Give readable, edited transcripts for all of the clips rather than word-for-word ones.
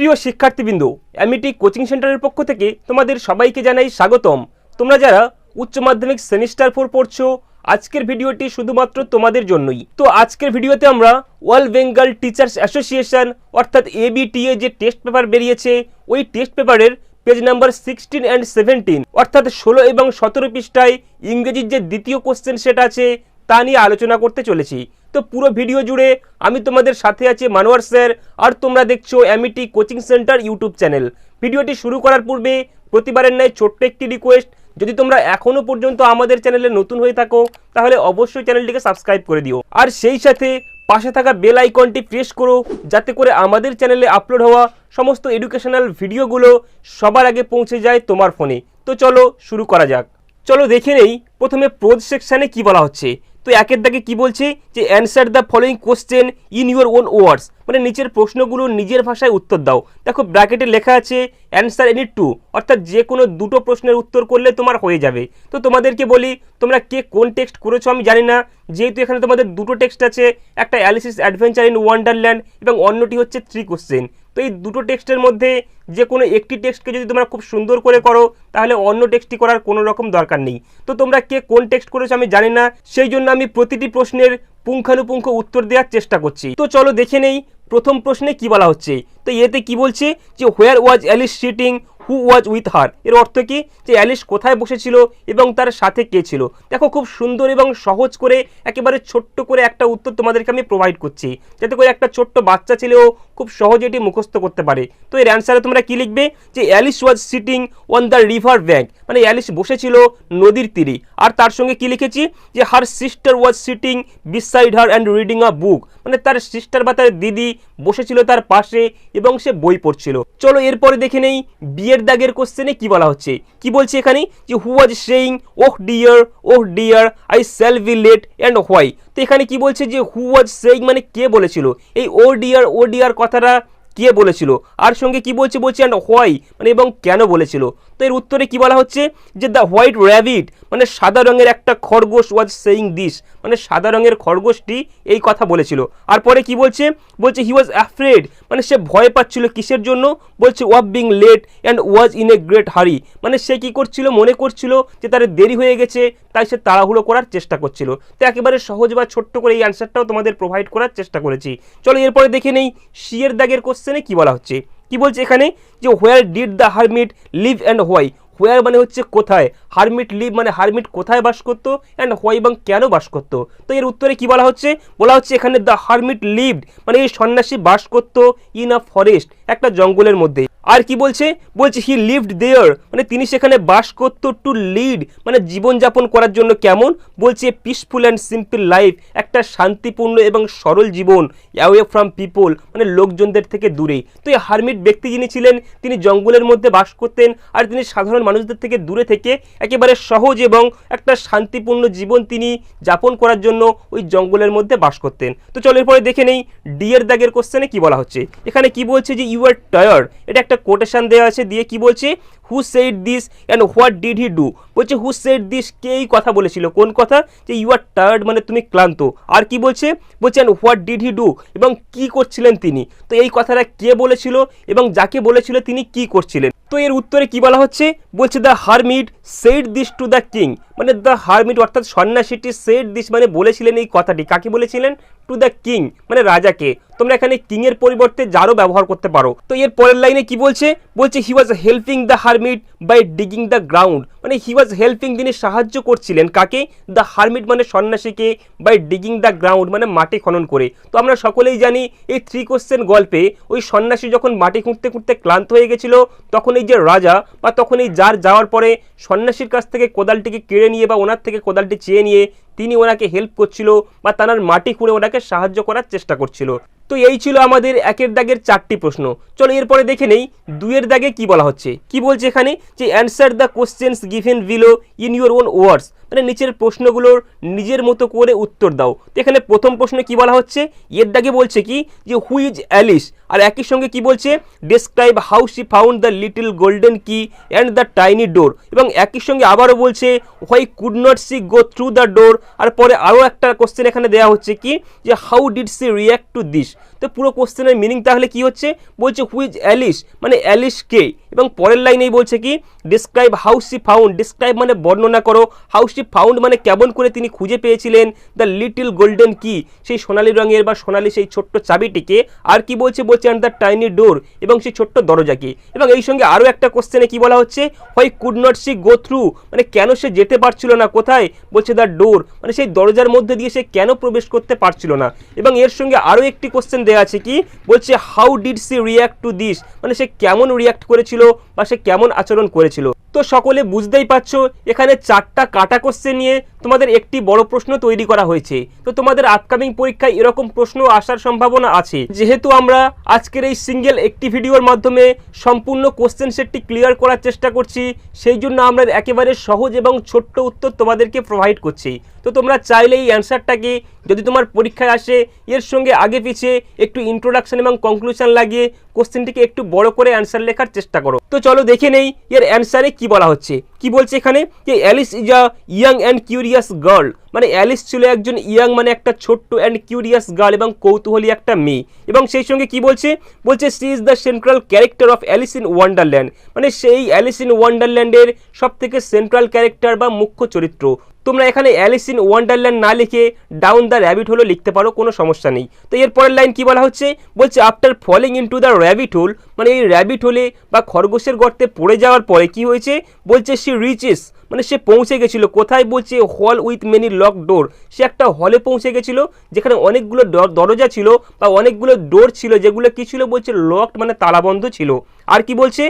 প্রিয় শিক্ষার্থীবৃন্দ, MET coaching সেন্টারের পক্ষ থেকে তোমাদের সবাইকে জানাই স্বাগতম। তোমরা যারা উচ্চ মাধ্যমিক সেমিস্টার 4 পড়ছো, আজকের ভিডিওটি শুধুমাত্র তোমাদের জন্যই। তো আজকের ভিডিওতে আমরা অল বেঙ্গল টিচার্স অ্যাসোসিয়েশন অর্থাৎ ABTA যে টেস্ট পেপার বেরিয়েছে, ওই টেস্ট পেপারের পেজ নাম্বার 16 অ্যান্ড 17 অর্থাৎ 16 এবং 17 পৃষ্ঠায় ইংরেজির যে দ্বিতীয় কোশ্চেন সেট আছে তা নিয়ে আলোচনা করতে চলেছি। তো পুরো ভিডিও জুড়ে আমি তোমাদের সাথে আছি মানোয়ার স্যার, আর তোমরা দেখছো MET coaching centre YouTube channel. ভিডিওটি শুরু করার পূর্বে প্রতিবারের ন্যায় ছোট্ট একটি রিকোয়েস্ট, যদি তোমরা এখনো পর্যন্ত আমাদের চ্যানেলে নতুন হয়ে থাকো তাহলে অবশ্যই চ্যানেলটিকে সাবস্ক্রাইব করে দিও, আর সেই সাথে পাশে থাকা বেল আইকনটি প্রেস করো যাতে করে আমাদের চ্যানেলে আপলোড হওয়া সমস্ত এডুকেশনাল ভিডিওগুলো সবার আগে পৌঁছে যায় তোমার ফোনে। তো চলো শুরু করা যাক। চলো দেখে নেই প্রথমে প্রোজ সেকশানে কি বলা হচ্ছে। তো একের দাগে কি বলছে যে answer the following question in your own words, মানে নিচের প্রশ্নগুলো নিজের ভাষায় উত্তর দাও। দেখো ব্র্যাকেটে লেখা আছে অ্যান্সার এনি টু, অর্থাৎ যে কোনো দুটো প্রশ্নের উত্তর করলে তোমার হয়ে যাবে। তো তোমাদেরকে বলি তোমরা কে কোন টেক্সট করেছো আমি জানি না, যেহেতু এখানে তোমাদের দুটো টেক্সট আছে, একটা অ্যালিসিস অ্যাডভেঞ্চার ইন ওয়ান্ডারল্যান্ড এবং অন্যটি হচ্ছে 3 কোশ্চেন। তো এই দুটো টেক্সটের মধ্যে যে কোনো একটি টেক্সটকে যদি তোমরা খুব সুন্দর করে করো তাহলে অন্য টেক্সটটি করার কোনো রকম দরকার নেই। তো তোমরা কে কোন টেক্সট করেছো আমি জানি না, সেই জন্য আমি প্রতিটি প্রশ্নের পুঙ্খানুপুঙ্খ উত্তর দেওয়ার চেষ্টা করছি। তো চলো দেখে নেই প্রথম প্রশ্নে কি বলা হচ্ছে। তো এতে কি বলছে যে where was Alice sitting, who was with her. এর অর্থ কি যে অ্যালিস কোথায় বসেছিল এবং তার সাথে কে ছিল। দেখো খুব সুন্দর এবং সহজ করে একেবারে ছোট্ট করে একটা উত্তর তোমাদেরকে আমি প্রোভাইড করছি, যাতে করে একটা ছোট্ট বাচ্চা ছেলেও খুব সহজে এটি মুখস্থ করতে পারে। তো এর অ্যান্সারে তোমরা কি লিখবে যে Alice was sitting on the river bank, মানে অ্যালিস বসেছিল নদীর তীরে। আর তার সঙ্গে কি লিখেছি যে her sister was sitting beside her and reading a book, মানে তার সিস্টার বা তার দিদি বসেছিল তার পাশে এবং সে বই পড়ছিল। চলো এরপরে দেখে নেই বিয়ের দাগের কোশ্চেনে কি বলা হচ্ছে। কি বলছে এখানে যে who was saying oh dear I shall be late and why. তো এখানে কি বলছে যে হু ওয়াজ সেইং মানে কে বলেছিল, এই ও ডিয়ার কথাটা কে বলেছিল, আর সঙ্গে কি বলছে অ্যান্ড হোয়াই মানে এবং কেন বলেছিল। তো এর উত্তরে কি বলা হচ্ছে যে দ্য হোয়াইট র্যাবিট মানে সাদা রঙের একটা খরগোশ ওয়াজ সেইং দিস, মানে সাদা রঙের খরগোশটি এই কথা বলেছিল। আর পরে কি বলছে হি ওয়াজ অ্যাফ্রেড মানে সে ভয় পাচ্ছিল কিসের জন্য, বলছে was being late and was in a great hurry, মানে সে কি করছিল মনে করছিল যে তার দেরি হয়ে গেছে তাই সে তাড়াহুড়ো করার চেষ্টা করছিল। তো একেবারে সহজ বা ছোট্ট করে এই অ্যান্সারটাও তোমাদের প্রোভাইড করার চেষ্টা করেছি। চলো এরপরে দেখে নেই সিয়ের দাগের কোশ্চেনে কি বলা হচ্ছে। কি বলছে এখানে যে where did the hermit live and why. Where মানে হচ্ছে কোথায়, হারমিট লিভ মানে হারমিট কোথায় বাস করতো, অ্যান্ড হোয়াই এবং কেন বাস করতো। তো এর উত্তরে কি বলা হচ্ছে এখানে দ্য হারমিট লিভড মানে এই সন্ন্যাসী বাস করতো ইন আ ফরেস্ট একটা জঙ্গলের মধ্যে। আর কি বলছে হি লিভড দেয়ার মানে তিনি সেখানে বাস করতো টু লিড মানে জীবনযাপন করার জন্য কেমন, বলছে পিসফুল অ্যান্ড সিম্পল লাইফ একটা শান্তিপূর্ণ এবং সরল জীবন, অ্যাওয়ে ফ্রম পিপল মানে লোকজনদের থেকে দূরে। তো এই হারমিট ব্যক্তি যিনি ছিলেন তিনি জঙ্গলের মধ্যে বাস করতেন, আর তিনি সাধারণ মানুষদের থেকে দূরে থেকে একেবারে সহজ এবং একটা শান্তিপূর্ণ জীবন তিনি যাপন করার জন্য ওই জঙ্গলের মধ্যে বাস করতেন। তো চলো এরপরে দেখে নেই ডিয়ের দাগের কোশ্চেনে কি বলা হচ্ছে। এখানে কি বলছে যে ইউ আর টায়ার্ড, এটা একটা কোটেশন দেওয়া আছে, দিয়ে কি বলছে who said this and what did he do. বলছে হু সেড দিস কে এই কথা বলেছিল, কোন কথা যে ইউ আর টায়ার্ড মানে তুমি ক্লান্ত। আর কি বলছে and what did he do এবং কি করছিলেন তিনি। তো এই কথাটা কে বলেছিল এবং যাকে বলেছিল তিনি কি করছিলেন। তো এর উত্তরে কি বলা হচ্ছে the hermit said this to the king, মানে দ্য হারমিট অর্থাৎ সন্ন্যাসীটি সেড দিস মানে বলেছিলেন এই কথাটি, কাকে বলেছিলেন টু দ্য কিং মানে রাজাকে। তোমরা এখানে কিং এর পরিবর্তে যারও ব্যবহার করতে পারো। তো এর পরের লাইনে কি বলছে he was helping the hermit by digging the ground, মানে হি ওয়াজ হেল্পিং তিনি সাহায্য করছিলেন কাকে, দ্য হারমিট মানে সন্ন্যাসীকে, বাই ডিগিং দ্য গ্রাউন্ড মানে মাটি খনন করে। তো আমরা সকলেই জানি এই 3 কোশ্চেন গল্পে ওই সন্ন্যাসী যখন মাটি খুঁড়তে খুঁড়তে ক্লান্ত হয়ে গেছিল তখন এই যে রাজা বা তখন এই যার যাওয়ার পরে সন্ন্যাসীর কাছ থেকে কোদালটিকে কেড়ে নিয়ে বা ওনার থেকে কোদালটি চেয়ে নিয়ে তিনি ওনাকে হেল্প করছিল বা তার মাটি খুঁড়ে ওনাকে সাহায্য করার চেষ্টা করছিল। তো এই ছিল আমাদের একের দাগের 4টি প্রশ্ন। চলো এরপরে দেখে নেই 2 দাগে কি বলা হচ্ছে। কি বলছে এখানে যে answer the questions given below in your own words, মানে নিচের প্রশ্নগুলোর নিজের মতো করে উত্তর দাও। তো এখানে প্রথম প্রশ্নে কি বলা হচ্ছে, এর দাগে বলছে কি যে হু ইজ অ্যালিস, আর একই সঙ্গে কি বলছে describe how she found the little golden key and the tiny door, এবং একই সঙ্গে আবারও বলছে why could not she go through the door, আর পরে আরও একটা কোশ্চেন এখানে দেওয়া হচ্ছে কি যে how did she react to this. তো পুরো কোশ্চেনের মিনিং তাহলে কি হচ্ছে, বলছে হু ইজ অ্যালিস মানে অ্যালিস কে, এবং পরের লাইনেই বলছে কি describe how she found, describe মানে বর্ণনা করো, হাউ সি ফাউন্ড মানে কেমন করে তিনি খুঁজে পেয়েছিলেন দ্য লিটল গোল্ডেন কি সেই সোনালী রঙের বা সোনালী সেই ছোট্ট চাবিটিকে, আর কি বলছে অ্যান্ড দ্য টাইনি ডোর এবং সেই ছোট্ট দরজাকে। এবং এই সঙ্গে আরও একটা কোশ্চেনে কি বলা হচ্ছে why could not she go through মানে কেন সে যেতে পারছিল না, কোথায় বলছে দ্য ডোর মানে সেই দরজার মধ্যে দিয়ে সে কেন প্রবেশ করতে পারছিল না। এবং এর সঙ্গে আরও একটি কোশ্চেন দেওয়া আছে কি বলছে how did she react to this মানে সে কেমন রিয়াক্ট করেছিল বা সে কেমন আচরণ করেছিল। তো সকলে বুঝতেই পারছো এখানে 4টা কাটা কোশ্চেন নিয়ে তোমাদের একটি বড় প্রশ্ন তৈরি করা হয়েছে। তো তোমাদের আপকামিং পরীক্ষায় এরকম প্রশ্ন আসার সম্ভাবনা আছে। যেহেতু আমরা আজকের এই সিঙ্গেল একটি ভিডিওর মাধ্যমে সম্পূর্ণ কোশ্চেন সেটটি ক্লিয়ার করার চেষ্টা করছি, সেই জন্য আমরা একেবারে সহজ এবং ছোট্ট উত্তর তোমাদেরকে প্রোভাইড করছি। তো তোমরা চাইলে এই অ্যান্সারটাকে যদি তোমার পরীক্ষায় আসে এর সঙ্গে আগে পিছিয়ে একটু ইন্ট্রোডাকশন এবং কনক্লুশন লাগিয়ে কোশ্চেনটিকে একটু বড় করে অ্যান্সার লেখার চেষ্টা করো। তো চলো দেখে নেই এর অ্যান্সারে কি বলা হচ্ছে। কি বলছে এখানে যে Alice is a young and curious girl, মানে অ্যালিস ছিল একজন ইয়াং মানে একটা ছোট্ট অ্যান্ড কিউরিয়াস গার্ল এবং কৌতূহলী একটা মেয়ে। এবং সেই সঙ্গে কি বলছে she is the central character of Alice in Wonderland, মানে সেই অ্যালিস ইন ওয়ান্ডারল্যান্ডের সব থেকে সেন্ট্রাল ক্যারেক্টার বা মুখ্য চরিত্র। তোমরা এখানে অ্যালিস ইন ওয়ান্ডারল্যান্ড না লিখে ডাউন দ্য র্যাবিট হোলও লিখতে পারো, কোনো সমস্যা নেই। তো এর পরের লাইন কি বলা হচ্ছে after falling into the rabbit hole, মানে এই র্যাবিট হোলে বা খরগোশের গর্তে পড়ে যাওয়ার পরে কি হয়েছে সি রিচেস মানে সে পৌঁছে গেছিল কোথায়, হল উইথ মেনি লক ডোর, সে একটা হলে পৌঁছে গেছিল যেখানে অনেকগুলো দরজা ছিল বা অনেকগুলো ডোর ছিল যেগুলো কি ছিল লকড মানে তালাবন্ধ ছিল। আর কি বলছে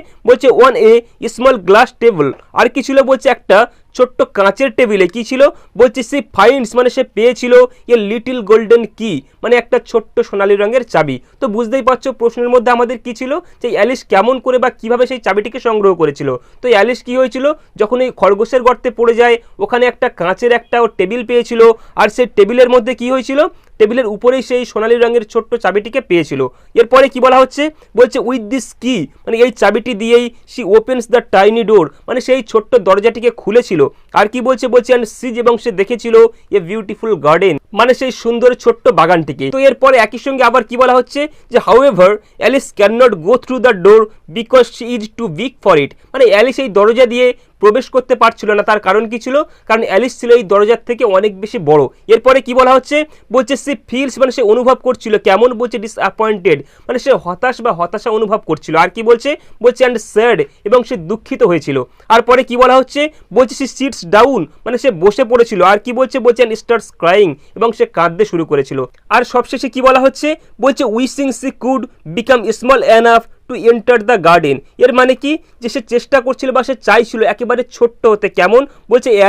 one a small glass table, আর কি ছিল একটা ছোট্ট কাঁচের টেবিলে কি ছিল সে ফাইন্ডস মানে সে পেয়েছিল এ লিটল গোল্ডেন কি মানে একটা ছোট্ট সোনালী রঙের চাবি। তো বুঝতেই পারছো প্রশ্নের মধ্যে আমাদের কি ছিল যে অ্যালিস কেমন করে বা কিভাবে সেই চাবিটিকে সংগ্রহ করেছিল। তো অ্যালিস কি হয়েছিল যখন এই খরগোশের গর্তে পড়ে যায় ওখানে একটা কাঁচের একটা টেবিল পেয়েছিল, আর সেই টেবিলের মধ্যে কি হয়েছিল টেবিলের উপরেই সেই সোনালী রঙের ছোট্ট চাবিটিকে পেয়েছিল। এরপরে কি বলা হচ্ছে উইথ দিস কি মানে এই চাবিটি দিয়েই সি ওপেন্স দ্য টাইনি ডোর মানে সেই ছোট্ট দরজাটিকে খুলেছিল। আর কি বলছে অ্যান্ড সিজ এবং সে দেখেছিল এ বিউটিফুল গার্ডেন মানে সেই সুন্দর ছোট্ট বাগানটিকে। তো এরপরে একই সঙ্গে আবার কি বলা হচ্ছে however Alice can not go through the door because she is too big for it, মানে অ্যালিস এই দরজা দিয়ে প্রবেশ করতে পারছিল না, তার কারণ কি ছিল কারণ অ্যালিস ছিল এই দরজার থেকে অনেক বেশি বড়। এরপরে কি বলা হচ্ছে সে ফিলস মানে সে অনুভব করছিল কেমন ডিসঅ্যাপয়েন্টেড মানে সে হতাশা অনুভব করছিল। আর কি অ্যান্ড স্যাড এবং সে দুঃখিত হয়েছিল। আর পরে কি বলা হচ্ছে সে সিটস ডাউন মানে সে বসে পড়েছিল। আর কি অ্যান্ড স্টার্টস ক্রাইং এবং সে কাঁদতে শুরু করেছিল। আর সবশেষে কি বলা হচ্ছে wishing C could become small enough to enter the garden, এর মানে কি সে চেষ্টা করছিল বা সে চাইছিল একেবারে ছোট্ট হতে, কেমন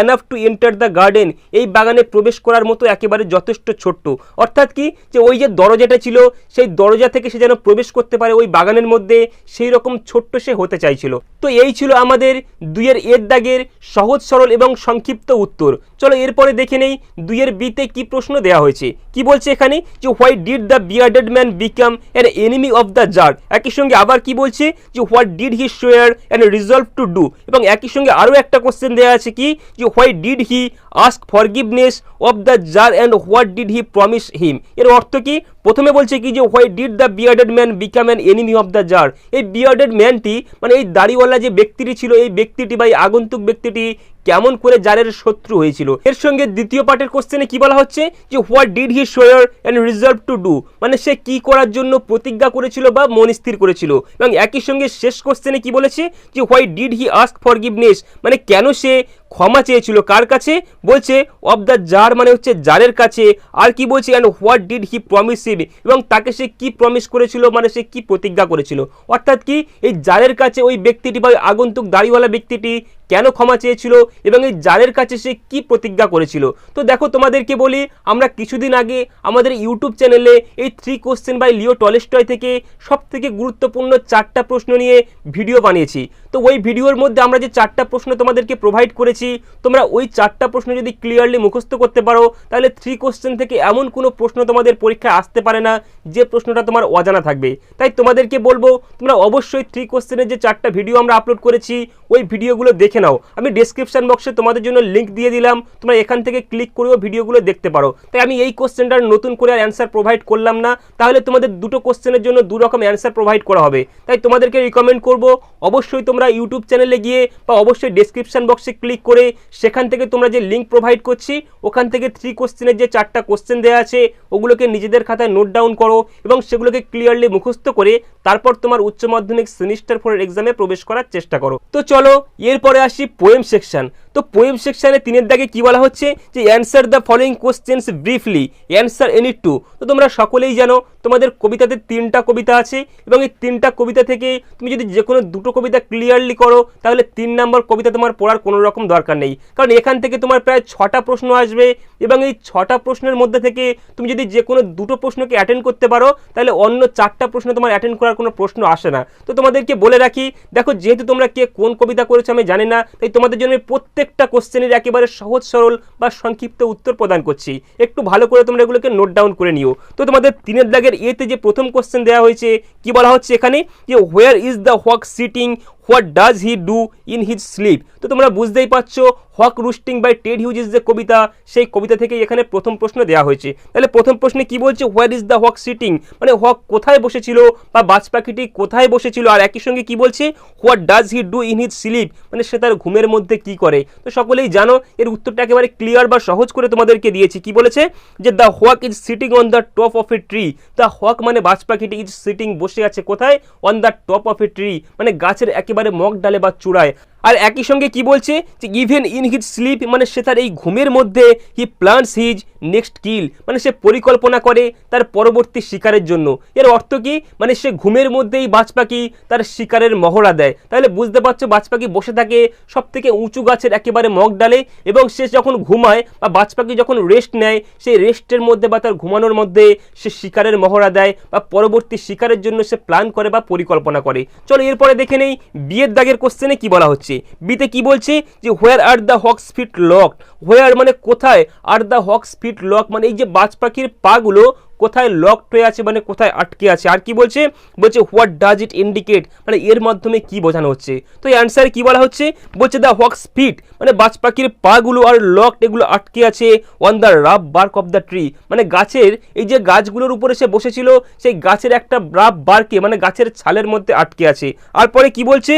enough to enter the garden এই বাগানে প্রবেশ করার মতো একেবারে যথেষ্ট ছোট্ট। অর্থাৎ কি ওই যে দরজাটা ছিল সেই দরজা থেকে সে যেন প্রবেশ করতে পারে ওই বাগানের মধ্যে, সেই রকম ছোট্ট সে হতে চাইছিল। তো এই ছিল আমাদের 2 এর দাগের সহজ সরল এবং সংক্ষিপ্ত উত্তর। চলো এরপরে দেখে নেই 2 বিতে কি প্রশ্ন দেওয়া হয়েছে। কি বলছে এখানে why did the bearded man become an enemy of the tsar, একই সঙ্গে আবার কি বলছে হোয়াট ডিড হি সোয়ার অ্যান্ড রিজলভ টু ডু, এবং একই সঙ্গে আরও একটা কোশ্চেন দেওয়া আছে কি why did he ask forgiveness of the tsar and what did he promise him. এর অর্থ কি প্রথমে বলছে কি why did the bearded man become an enemy of the tsar, এই বিয়ার্ডেড ম্যানটি মানে এই দাড়িওয়ালা যে ব্যক্তিটি ছিল এই ব্যক্তিটি বা এই আগন্তুক ব্যক্তিটি কেমন করে জারের শত্রু হয়েছিল। এর সঙ্গে দ্বিতীয় পার্টের কোশ্চেনে কি বলা হচ্ছে হোয়াট ডিড হি সোয়ার অ্যান্ড রিজলভ টু ডু মানে সে কি করার জন্য প্রতিজ্ঞা করেছিল বা মন স্থির করেছিল। এবং একই সঙ্গে শেষ কোশ্চেনে কি বলেছে why did he ask forgiveness মানে কেন সে ক্ষমা চেয়েছিল, কার কাছে অফ দ্য জার মানে জারের কাছে। আর কি and what did he promise him এবং তাকে সে কি প্রমিস করেছিল মানে সে কি প্রতিজ্ঞা করেছিল। অর্থাৎ কি এই জারের কাছে ওই ব্যক্তিটি বা আগন্তুক দাড়িওয়ালা ব্যক্তিটি কেন ক্ষমা চেয়েছিল এবং এই জারের কাছে সে কি প্রতিজ্ঞা করেছিল। তো দেখো তোমাদেরকে বলি, আমরা কিছুদিন আগে আমাদের ইউটিউব চ্যানেলে এই 3 কোশ্চেন বাই লিও টলস্টয় থেকে সবথেকে গুরুত্বপূর্ণ 4টা প্রশ্ন নিয়ে ভিডিও বানিয়েছি। তো ওই ভিডিওর মধ্যে আমরা যে 4টা প্রশ্ন তোমাদেরকে প্রোভাইড করেছি, তোমরা ওই 4টা প্রশ্ন যদি ক্লিয়ারলি মুখস্থ করতে পারো তাহলে 3 কোশ্চেন থেকে এমন কোনো প্রশ্ন তোমাদের পরীক্ষায় আসতে পারে না যে প্রশ্নটা তোমার অজানা থাকবে। তাই তোমাদেরকে বলবো তোমরা অবশ্যই 3 কোশ্চেনের যে 4টা ভিডিও আমরা আপলোড করেছি ওই ভিডিওগুলো দেখে নাও। আমি ডেসক্রিপশন বক্সে তোমাদের জন্য লিঙ্ক দিয়ে দিলাম, তোমরা এখান থেকে ক্লিক করেও ভিডিওগুলো দেখতে পারো। তাই আমি এই কোশ্চেনটার নতুন করে আর অ্যান্সার প্রোভাইড করলাম না, তাহলে তোমাদের দুটো কোশ্চেনের জন্য দু রকম অ্যান্সার প্রোভাইড করা হবে। তাই তোমাদেরকে রিকমেন্ড করবো অবশ্যই তোমরা ইউটিউব চ্যানেলে গিয়ে বা অবশ্যই ডেসক্রিপশন বক্সে ক্লিক করে সেখান থেকে তোমরা যে লিঙ্ক প্রোভাইড করছি ওখান থেকে 3 কোশ্চেনের যে 4টা কোশ্চেন দেওয়া আছে ওগুলোকে নিজেদের খাতায় নোট ডাউন করো এবং সেগুলোকে ক্লিয়ারলি মুখস্থ করে তারপর তোমার উচ্চ মাধ্যমিক সেমিস্টার 4 এর এক্সামে প্রবেশ করার চেষ্টা করো। তো চলো এরপরে আসি পোয়েম সেকশন। তো পোয়েম সেকশনে 3 দাগে কি বলা হচ্ছে যে answer the following questions briefly, answer any two. তো তোমরা সকলেই জানো তোমাদের কবিতাতে 3টা কবিতা আছে এবং এই 3টা কবিতা থেকে তুমি যদি যে কোনো দুটো কবিতা ক্লিয়ারলি করো তাহলে 3 নম্বর কবিতা তোমার পড়ার কোনো রকম দরকার নেই, কারণ এখান থেকে তোমার প্রায় 6টা প্রশ্ন আসবে এবং এই 6টা প্রশ্নের মধ্যে থেকে তুমি যদি যে কোনো দুটো প্রশ্নকে অ্যাটেন্ড করতে পারো তাহলে অন্য 4টা প্রশ্ন তোমার অ্যাটেন্ড করার কোনো প্রশ্ন আসে না। তো তোমাদেরকে বলে রাখি, দেখো যেহেতু তোমরা কে কোন কবিতা করেছো আমি জানি না, তাই তোমাদের জন্য প্রত্যেকটা কোশ্চেনের একেবারে সহজ সরল বা সংক্ষিপ্ত উত্তর প্রদান করছি, একটু ভালো করে তোমরা এগুলোকে নোট ডাউন করে নিও। তো তোমাদের 3 দাগের এতে যে প্রথম কোশ্চেন দেওয়া হয়েছে কি বলা হচ্ছে এখানে যে where is the hawk sitting, what does he do in his sleep. তো তোমরা বুঝতেই পারছো hawk roosting by Ted Hughes যে কবিতা সেই কবিতা থেকে এখানে প্রথম প্রশ্ন দেওয়া হয়েছে। তাহলে প্রথম প্রশ্নে কি বলছে where is the hawk sitting, মানে হক কোথায় বসেছিল বা বাজ পাখিটি কোথায় বসেছিল, আর একই সঙ্গে কি বলছে what does he do in his sleep, মানে সে তার ঘুমের মধ্যে কি করে। তো সকলেই জানো এর উত্তরটা একেবারে ক্লিয়ার বা সহজ করে তোমাদেরকে দিয়েছি। কি বলেছে যে the hawk is sitting on the top of a tree. The hawk মানে বাজ পাখিটি ইজ সিটিং বসে আছে কোথায়, on the top of a tree, মানে গাছের একেবারে মগ ডালে বা চূড়ায়। আর একই সঙ্গে কি বলছে যে ইভেন ইন হিজ স্লিপ, মানে সে তার এই ঘুমের মধ্যে হি প্ল্যানস হিজ নেক্সট কিল, মানে সে পরিকল্পনা করে তার পরবর্তী শিকারের জন্য। এর অর্থ কি, মানে সে ঘুমের মধ্যেই বাজ পাখি তার শিকারের মহড়া দেয়। তাহলে বুঝতে পারছো বাজ পাখি বসে থাকে সব থেকে উঁচু গাছের একেবারে মগ ডালে এবং সে যখন ঘুমায় বা বাজ পাখি যখন রেস্ট নেয় সেই রেস্টের মধ্যে বা তার ঘুমানোর মধ্যে সে শিকারের মহড়া দেয় বা পরবর্তী শিকারের জন্য সে প্ল্যান করে বা পরিকল্পনা করে। চলো এরপরে দেখে নেই বিয়ের দাগের কোশ্চেনে কি বলা হচ্ছে। বিতে কি বলছে যে where are the hawk's feet locked, where মানে কোথায়, are the hawk's feet lock মানে এই যে বাজ পাখির পাগুলো কোথায় লকড হয়ে আছে, মানে কোথায় আটকে আছে। আর কি বলছে হোয়াট ডাজ ইট ইন্ডিকেট, মানে এর মাধ্যমে কি বোঝানো হচ্ছে। তো এই অ্যান্সার কি বলা হচ্ছে বলছে দ্য হকস ফিট, মানে বাজ পাখির পাগুলো আর লকড এগুলো আটকে আছে on the rough bark of the tree, মানে গাছের এই যে গাছগুলোর উপরে সে বসেছিল সেই গাছের একটা রাফ বার্কে মানে গাছের ছালের মধ্যে আটকে আছে। আর পরে কি বলছে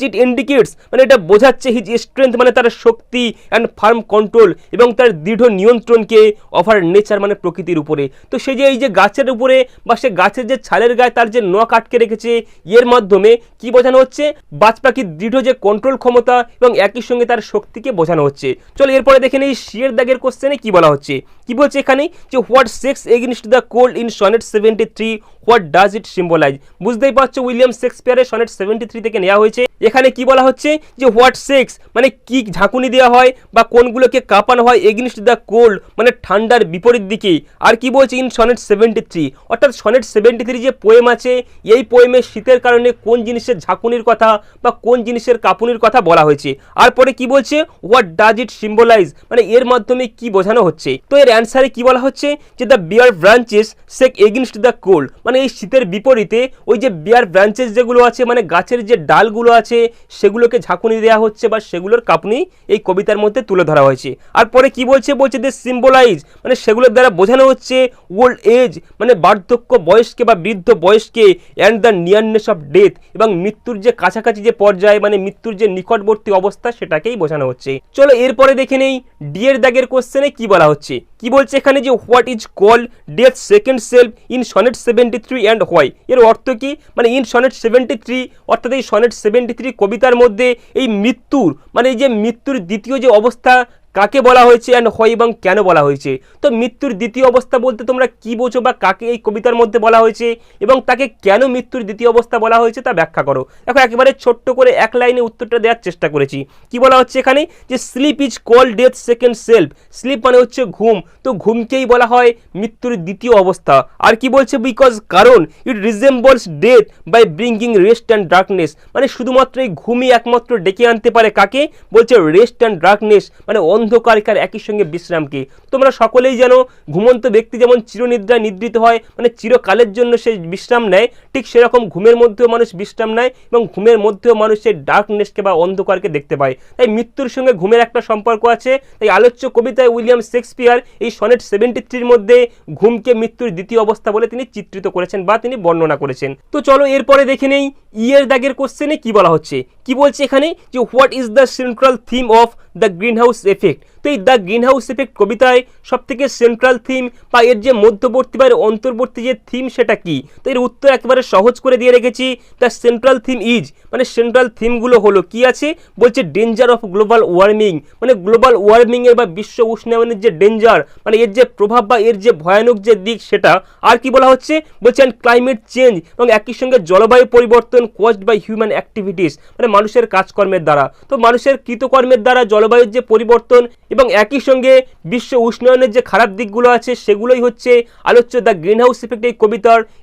ইট ইন্ডিকেটস, মানে এটা বোঝাচ্ছে হিজ স্ট্রেংথ, মানে তার শক্তি অ্যান্ড ফার্ম কন্ট্রোল এবং তার দৃঢ় নিয়ন্ত্রণকে ওভার নেচার, মানে প্রকৃতির উপরে। তো সে যে এই যে গাছের উপরে বা সে গাছের যে ছালের গায়ে তার যে নখ আটকে রেখেছে এর মাধ্যমে কি বোঝানো হচ্ছে বাজ পাখির দৃঢ় যে কন্ট্রোল ক্ষমতা এবং একই সঙ্গে তার শক্তিকে বোঝানো হচ্ছে। চলো এরপরে দেখে নেই শিয়ের দাগের কোশ্চেনে কি বলা হচ্ছে। কি বলছে এখানে যে what shakes against the cold in sonnet 73, what does it symbolize. বুঝতেই পারছো উইলিয়াম শেক্সপিয়ারের সনেট 73 থেকে নেওয়া হয়েছে। এখানে কি বলা হচ্ছে যে হোয়াট সেক্স মানে কি ঝাঁকুনি দেওয়া হয় বা কোনগুলোকে কাঁপানো হয় এগেইনস্ট দ্য কোল্ড মানে ঠান্ডার বিপরীত দিকে। আর কি বলছে ইন সনেট 73, অর্থাৎ সনেট 73 যে পোয়েম আছে এই পোয়েমে শীতের কারণে কোন জিনিসের ঝাঁকুনির কথা বা কোন জিনিসের কাঁপুনির কথা বলা হয়েছে। আর পরে কি বলছে হোয়াট ডাজ ইট সিম্বলাইজ, মানে এর মাধ্যমে কি বোঝানো হচ্ছে। তো এর অ্যান্সারে কি বলা হচ্ছে যে the bare branches shake against the cold, মানে এই শীতের বিপরীতে ওই যে বিয়ার ব্রাঞ্চেস যেগুলো আছে মানে গাছের যে ডালগুলো আছে সেগুলোকে ঝাঁকুনি দেওয়া হচ্ছে বা সেগুলোর কাঁপুনি এই কবিতার মধ্যে তুলে ধরা হয়েছে। আর পরে কি বলছে দে সিম্বলাইজ, মানে সেগুলোর দ্বারা বোঝানো হচ্ছে ওল্ড এজ মানে বার্ধক্য বয়সকে বা বৃদ্ধ বয়সকে, and the nearness of death এবং মৃত্যুর যে কাছাকাছি যে পর্যায়ে মানে মৃত্যুর যে নিকটবর্তী অবস্থা সেটাকেই বোঝানো হচ্ছে। চলো এরপরে দেখে নেই ডি এর দাগের কোশ্চেনে কি বলা হচ্ছে। কি বলছে এখানে যে what is called death second self in sonnet 73 and why. এর অর্থ কি, মানে ইন সনেট 73 অর্থাৎ এই সনেট 73 কবিতার মধ্যে এই মৃত্যুর মানে এই যে মৃত্যুর দ্বিতীয় যে অবস্থা কাকে বলা হয়েছে অ্যান্ড হয় এবং কেন বলা হয়েছে। তো মৃত্যুর দ্বিতীয় অবস্থা বলতে তোমরা কি বোঝো বা কাকে এই কবিতার মধ্যে বলা হয়েছে এবং তাকে কেন মৃত্যুর দ্বিতীয় অবস্থা বলা হয়েছে তা ব্যাখ্যা করো। দেখো একেবারে ছোট্ট করে এক লাইনে উত্তরটা দেওয়ার চেষ্টা করেছি। কি বলা হচ্ছে এখানে, যে sleep is called death second self. Sleep মানে হচ্ছে ঘুম, তো ঘুমকেই বলা হয় মৃত্যুর দ্বিতীয় অবস্থা। আর কি বলছে, বিকজ কারণ it resembles death by bringing rest and darkness, মানে শুধুমাত্র এই ঘুমই একমাত্র ডেকে আনতে পারে কাকে, বলছে রেস্ট অ্যান্ড ডার্কনেস, মানে অন্ধকারকার একই সঙ্গে বিশ্রামকে। তোমরা সকলেই জানো ঘুমন্ত ব্যক্তি যেমন চিরনিদ্রায় নিদ্রিত হয়, মানে চিরকালের জন্য সে বিশ্রাম নেয়, ঠিক সেরকম ঘুমের মধ্যেও মানুষ বিশ্রাম নেয় এবং ঘুমের মধ্যেও মানুষ সেই ডার্কনেসকে বা অন্ধকারকে দেখতে পায়। তাই মৃত্যুর সঙ্গে ঘুমের একটা সম্পর্ক আছে। তাই আলোচ্য কবিতায় উইলিয়াম শেক্সপিয়ার এই সনেট 73 মধ্যে ঘুমকে মৃত্যুর দ্বিতীয় অবস্থা বলে তিনি চিত্রিত করেছেন বা তিনি বর্ণনা করেছেন। তো চলো এরপরে দেখে নেই ইয়ের দাগের কোশ্চেনে কি বলা হচ্ছে। কি বলছে এখানে, যে what is the central theme of the green house effect. তো এই দ্য গ্রিন হাউস এফেক্ট কবিতায় সব থেকে সেন্ট্রাল থিম বা এর যে মধ্যবর্তী বা এর অন্তর্বর্তী যে থিম সেটা কি। তো এর উত্তর একেবারে সহজ করে দিয়ে রেখেছি। দ্য সেন্ট্রাল থিম ইজ, মানে সেন্ট্রাল থিমগুলো হলো কি আছে, বলছে ডেঞ্জার অফ গ্লোবাল ওয়ার্মিং, মানে গ্লোবাল ওয়ার্মিং এর বা বিশ্ব উষ্ণায়নের যে ডেঞ্জার, মানে এর যে প্রভাব বা এর যে ভয়ানক যে দিক সেটা। আর কি বলা হচ্ছে, বলছে ক্লাইমেট চেঞ্জ, এবং একই সঙ্গে জলবায়ু পরিবর্তন কজড বাই হিউম্যান অ্যাক্টিভিটিস, মানে মানুষের কাজকর্মের দ্বারা। তো মানুষের কৃতকর্মের দ্বারা জলবায়ুর যে পরিবর্তন এবং একই সঙ্গে বিশ্ব উষ্ণায়নের যে খারাপ দিকগুলো আছে সেগুলোই হচ্ছে আলোচ্য দ্য গ্রিন হাউস ইফেক্ট